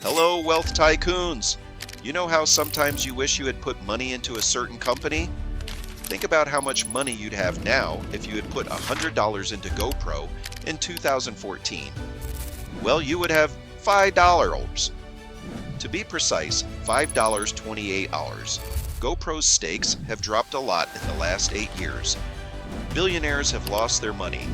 Hello, wealth tycoons! You know how sometimes you wish you had put money into a certain company? Think about how much money you'd have now if you had put $100 into GoPro in 2014. Well, you would have $5. To be precise, $5.28. GoPro's stakes have dropped a lot in the last 8 years. Billionaires have lost their money.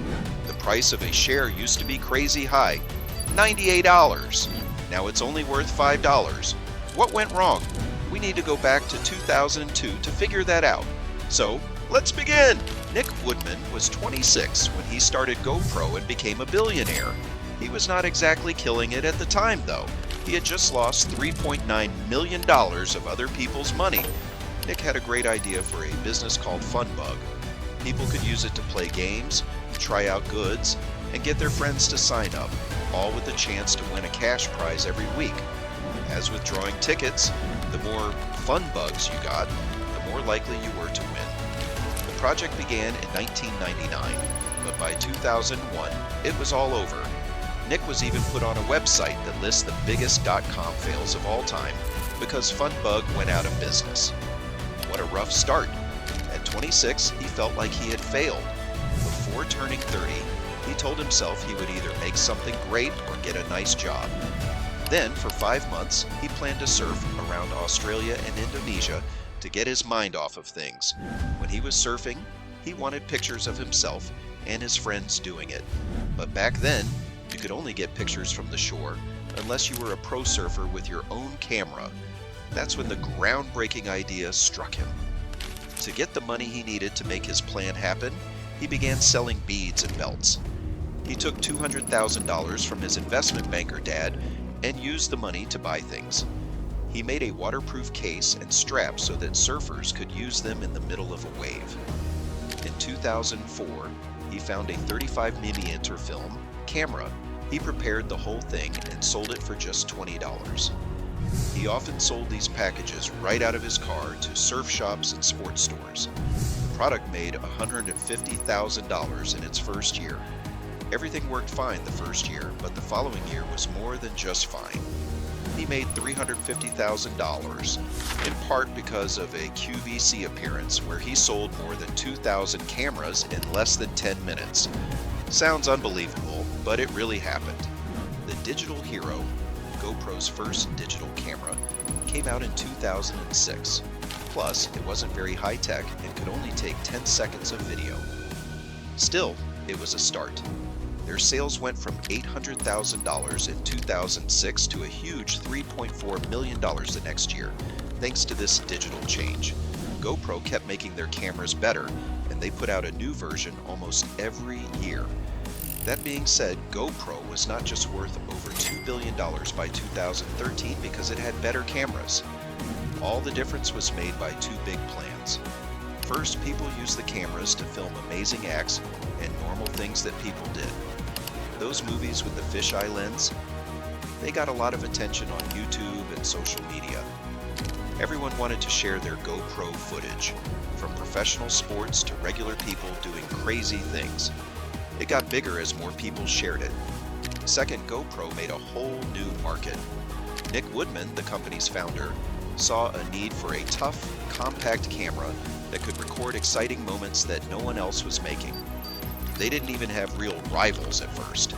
The price of a share used to be crazy high, $98. Now it's only worth $5. What went wrong? We need to go back to 2002 to figure that out. So, let's begin! Nick Woodman was 26 when he started GoPro and became a billionaire. He was not exactly killing it at the time, though. He had just lost $3.9 million of other people's money. Nick had a great idea for a business called Funbug. People could use it to play games, try out goods, and get their friends to sign up, all with the chance to win a cash prize every week. As with drawing tickets, the more fun bugs you got, the more likely you were to win. The project began in 1999, but by 2001, it was all over. Nick was even put on a website that lists the biggest .com fails of all time because Funbug went out of business. What a rough start. At 26, he felt like he had failed. Before turning 30, he told himself he would either make something great or get a nice job. Then, for 5 months, he planned to surf around Australia and Indonesia to get his mind off of things. When he was surfing, he wanted pictures of himself and his friends doing it. But back then, you could only get pictures from the shore unless you were a pro surfer with your own camera. That's when the groundbreaking idea struck him. To get the money he needed to make his plan happen, he began selling beads and belts. He took $200,000 from his investment banker dad and used the money to buy things. He made a waterproof case and straps so that surfers could use them in the middle of a wave. In 2004, he found a 35mm film camera. He prepared the whole thing and sold it for just $20. He often sold these packages right out of his car to surf shops and sports stores. The product made $150,000 in its first year. Everything worked fine the first year, but the following year was more than just fine. He made $350,000, in part because of a QVC appearance where he sold more than 2,000 cameras in less than 10 minutes. Sounds unbelievable, but it really happened. The Digital Hero, GoPro's first digital camera, came out in 2006. Plus, it wasn't very high-tech and could only take 10 seconds of video. Still, it was a start. Their sales went from $800,000 in 2006 to a huge $3.4 million the next year, thanks to this digital change. GoPro kept making their cameras better, and they put out a new version almost every year. That being said, GoPro was not just worth over $2 billion by 2013 because it had better cameras. All the difference was made by two big plans. First, people used the cameras to film amazing acts and normal things that people did. Those movies with the fisheye lens, they got a lot of attention on YouTube and social media. Everyone wanted to share their GoPro footage, from professional sports to regular people doing crazy things. It got bigger as more people shared it. Second, GoPro made a whole new market. Nick Woodman, the company's founder, saw a need for a tough, compact camera that could record exciting moments that no one else was making. They didn't even have real rivals at first.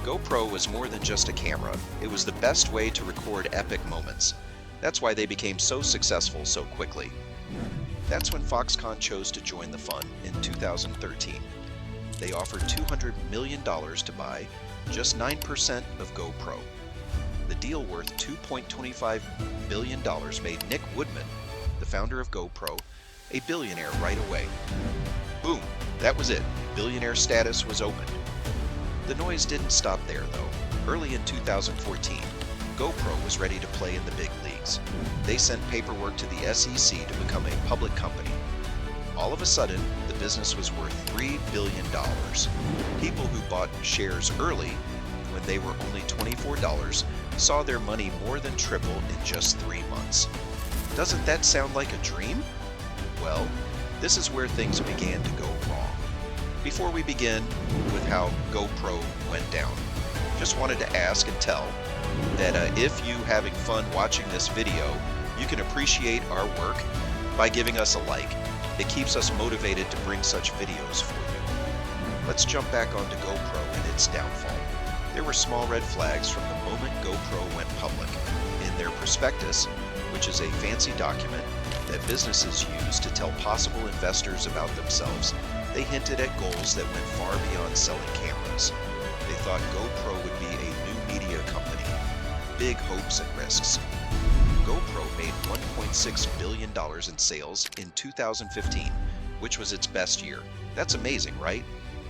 GoPro was more than just a camera. It was the best way to record epic moments. That's why they became so successful so quickly. That's when Foxconn chose to join the fun in 2013. They offered $200 million to buy just 9% of GoPro. The deal worth $2.25 billion made Nick Woodman, the founder of GoPro, a billionaire right away. Boom, that was it. Billionaire status was opened. The noise didn't stop there, though. Early in 2014, GoPro was ready to play in the big leagues. They sent paperwork to the SEC to become a public company. All of a sudden, the business was worth $3 billion. People who bought shares early, when they were only $24, saw their money more than triple in just 3 months. Doesn't that sound like a dream? Well, this is where things began to go wrong. Before we begin with how GoPro went down, just wanted to ask and tell, that if you having fun watching this video, you can appreciate our work by giving us a like. It keeps us motivated to bring such videos for you. Let's jump back onto GoPro and its downfall. There were small red flags from the moment GoPro went public. In their prospectus, which is a fancy document that businesses use to tell possible investors about themselves, they hinted at goals that went far beyond selling cameras. They thought GoPro would be a new media company. Big hopes and risks. GoPro made $1.6 billion in sales in 2015, which was its best year. That's amazing, right?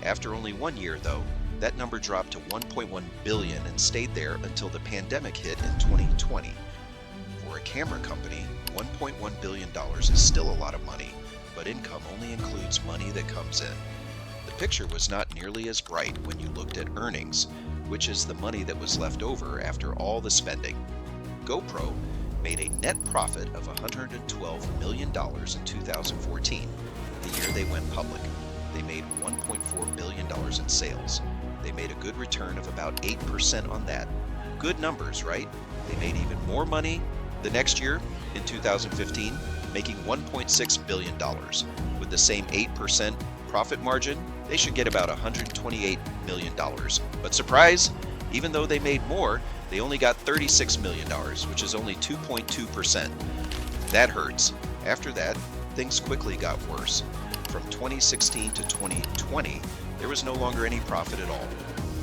After only 1 year, though, that number dropped to $1.1 billion and stayed there until the pandemic hit in 2020. For a camera company, $1.1 billion is still a lot of money, but income only includes money that comes in. The picture was not nearly as bright when you looked at earnings, which is the money that was left over after all the spending. GoPro made a net profit of $112 million in 2014, the year they went public. They made $1.4 billion in sales. They made a good return of about 8% on that. Good numbers, right? They made even more money the next year, in 2015, making $1.6 billion. With the same 8% profit margin, they should get about $128 million. But surprise, even though they made more, they only got $36 million, which is only 2.2%. That hurts. After that, things quickly got worse. From 2016 to 2020, there was no longer any profit at all.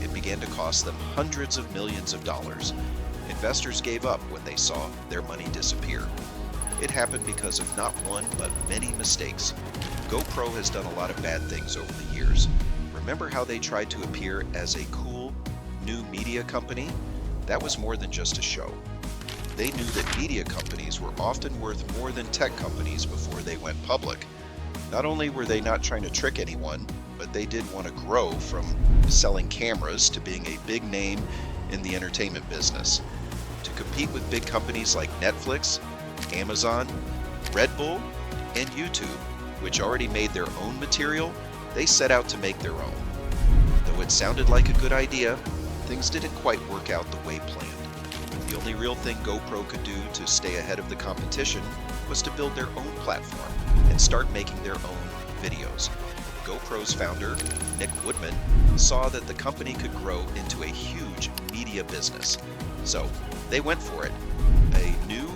It began to cost them hundreds of millions of dollars. Investors gave up when they saw their money disappear. It happened because of not one, but many mistakes. GoPro has done a lot of bad things over the years. Remember how they tried to appear as a cool, new media company? That was more than just a show. They knew that media companies were often worth more than tech companies before they went public. Not only were they not trying to trick anyone, but they did want to grow from selling cameras to being a big name in the entertainment business. To compete with big companies like Netflix, Amazon, Red Bull, and YouTube, which already made their own material, they set out to make their own. Though it sounded like a good idea, things didn't quite work out the way planned. The only real thing GoPro could do to stay ahead of the competition was to build their own platform and start making their own videos. GoPro's founder, Nick Woodman, saw that the company could grow into a huge media business. So they went for it. A new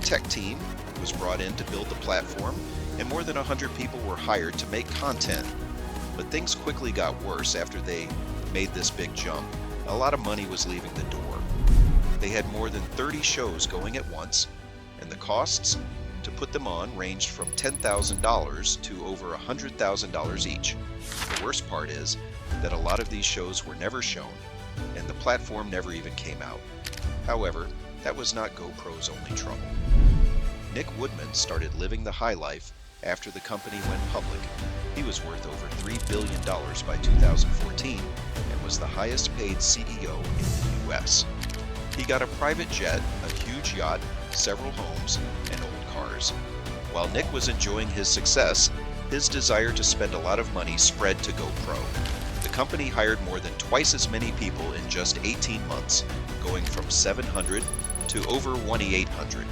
tech team was brought in to build the platform, and more than 100 people were hired to make content. But things quickly got worse after they made this big jump. A lot of money was leaving the door. They had more than 30 shows going at once, and the costs to put them on ranged from $10,000 to over $100,000 each. The worst part is that a lot of these shows were never shown, and the platform never even came out. However, that was not GoPro's only trouble. Nick Woodman started living the high life after the company went public. He was worth over $3 billion by 2014 and was the highest paid CEO in the US. He got a private jet, a huge yacht, several homes, and old cars. While Nick was enjoying his success, his desire to spend a lot of money spread to GoPro. The company hired more than twice as many people in just 18 months, going from 700 to over 2,800.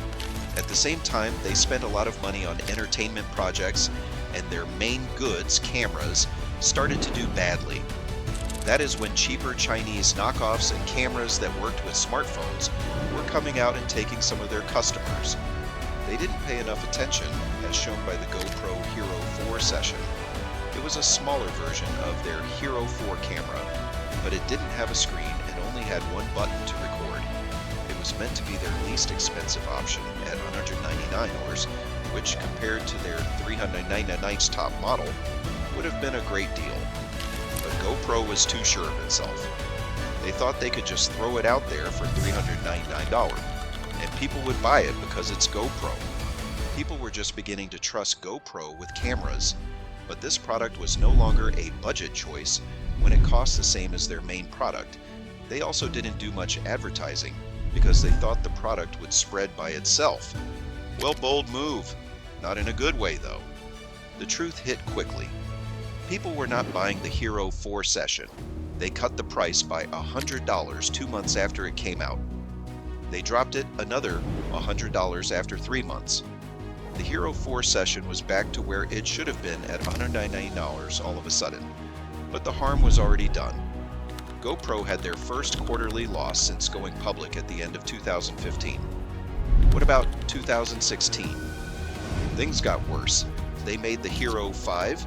At the same time, they spent a lot of money on entertainment projects, and their main goods, cameras, started to do badly. That is when cheaper Chinese knockoffs and cameras that worked with smartphones were coming out and taking some of their customers. They didn't pay enough attention, as shown by the GoPro Hero 4 session. It was a smaller version of their Hero 4 camera, but it didn't have a screen and only had one button to record. It was meant to be their least expensive option at $199, which compared to their $399 top model would have been a great deal. But GoPro was too sure of itself. They thought they could just throw it out there for $399, and people would buy it because it's GoPro. People were just beginning to trust GoPro with cameras, but this product was no longer a budget choice when it cost the same as their main product. They also didn't do much advertising because they thought the product would spread by itself. Well, bold move. Not in a good way, though. The truth hit quickly. People were not buying the Hero 4 session. They cut the price by $100 2 months after it came out. They dropped it another $100 after 3 months. The Hero 4 session was back to where it should have been at $199 all of a sudden, but the harm was already done. GoPro had their first quarterly loss since going public at the end of 2015. What about 2016? Things got worse. They made the Hero 5,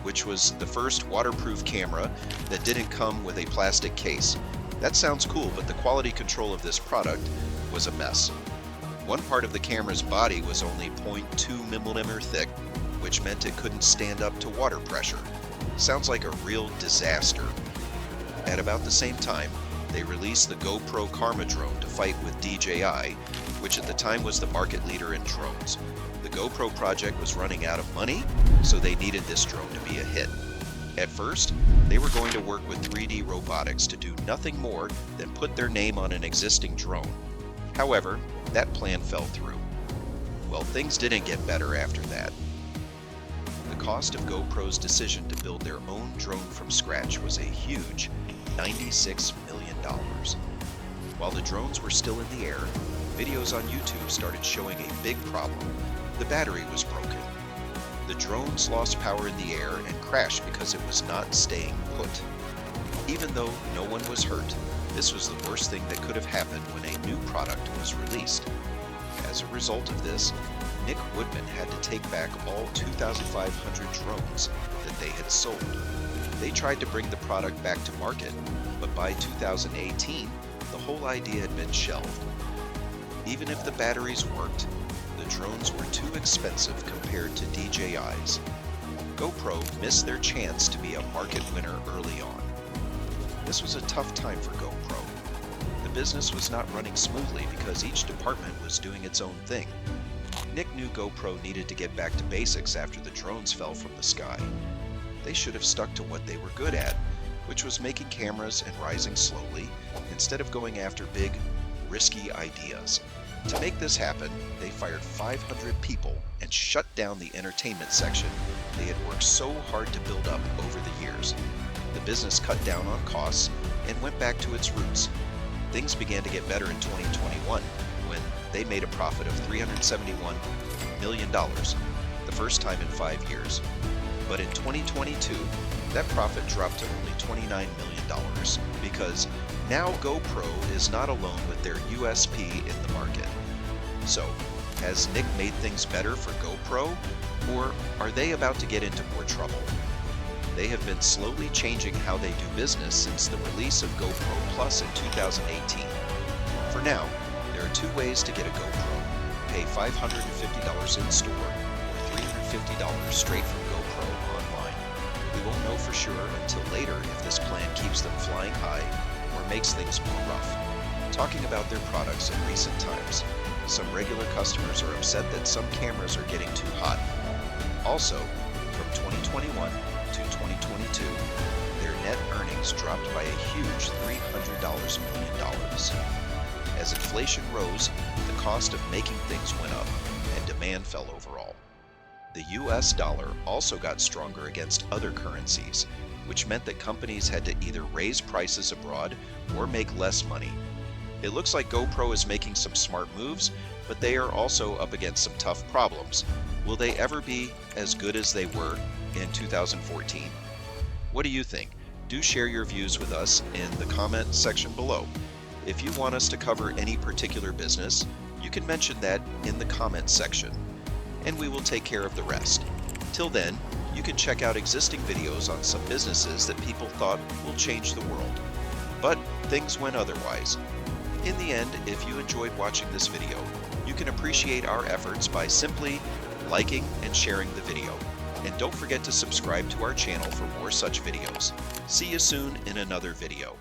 which was the first waterproof camera that didn't come with a plastic case. That sounds cool, but the quality control of this product was a mess. One part of the camera's body was only 0.2 millimeter thick, which meant it couldn't stand up to water pressure. Sounds like a real disaster. At about the same time, they released the GoPro Karma drone to fight with DJI, which at the time was the market leader in drones. The GoPro project was running out of money, so they needed this drone to be a hit. At first, they were going to work with 3D Robotics to do nothing more than put their name on an existing drone. However, that plan fell through. Well, things didn't get better after that. The cost of GoPro's decision to build their own drone from scratch was a huge $96 million. While the drones were still in the air, videos on YouTube started showing a big problem. The battery was broken. The drones lost power in the air and crashed because it was not staying put. Even though no one was hurt, this was the worst thing that could have happened when a new product was released. As a result of this, Nick Woodman had to take back all 2,500 drones that they had sold. They tried to bring the product back to market, but by 2018, the whole idea had been shelved. Even if the batteries worked, the drones were too expensive compared to DJI's. GoPro missed their chance to be a market winner early on. This was a tough time for GoPro. The business was not running smoothly because each department was doing its own thing. Nick knew GoPro needed to get back to basics after the drones fell from the sky. They should have stuck to what they were good at, which was making cameras and rising slowly, instead of going after big, risky ideas. To make this happen, they fired 500 people and shut down the entertainment section they had worked so hard to build up over the years. The business cut down on costs and went back to its roots. Things began to get better in 2021 when they made a profit of $371 million, the first time in 5 years. But in 2022, that profit dropped to only $29 million because now GoPro is not alone with their USP in the market. So, has Nick made things better for GoPro, or are they about to get into more trouble? They have been slowly changing how they do business since the release of GoPro Plus in 2018. For now, there are 2 ways to get a GoPro. Pay $550 in store or $350 straight from GoPro online. We won't know for sure until later if this plan keeps them flying high or makes things more rough. Talking about their products in recent times, some regular customers are upset that some cameras are getting too hot. Also, from 2021 to 2022, their net earnings dropped by a huge $300 million. As inflation rose, the cost of making things went up, and demand fell overall. The US dollar also got stronger against other currencies, which meant that companies had to either raise prices abroad or make less money. It looks like GoPro is making some smart moves, but they are also up against some tough problems. Will they ever be as good as they were in 2014? What do you think? Do share your views with us in the comment section below. If you want us to cover any particular business, you can mention that in the comment section, and we will take care of the rest. Till then, you can check out existing videos on some businesses that people thought will change the world, but things went otherwise. In the end, if you enjoyed watching this video, you can appreciate our efforts by simply liking and sharing the video. And don't forget to subscribe to our channel for more such videos. See you soon in another video.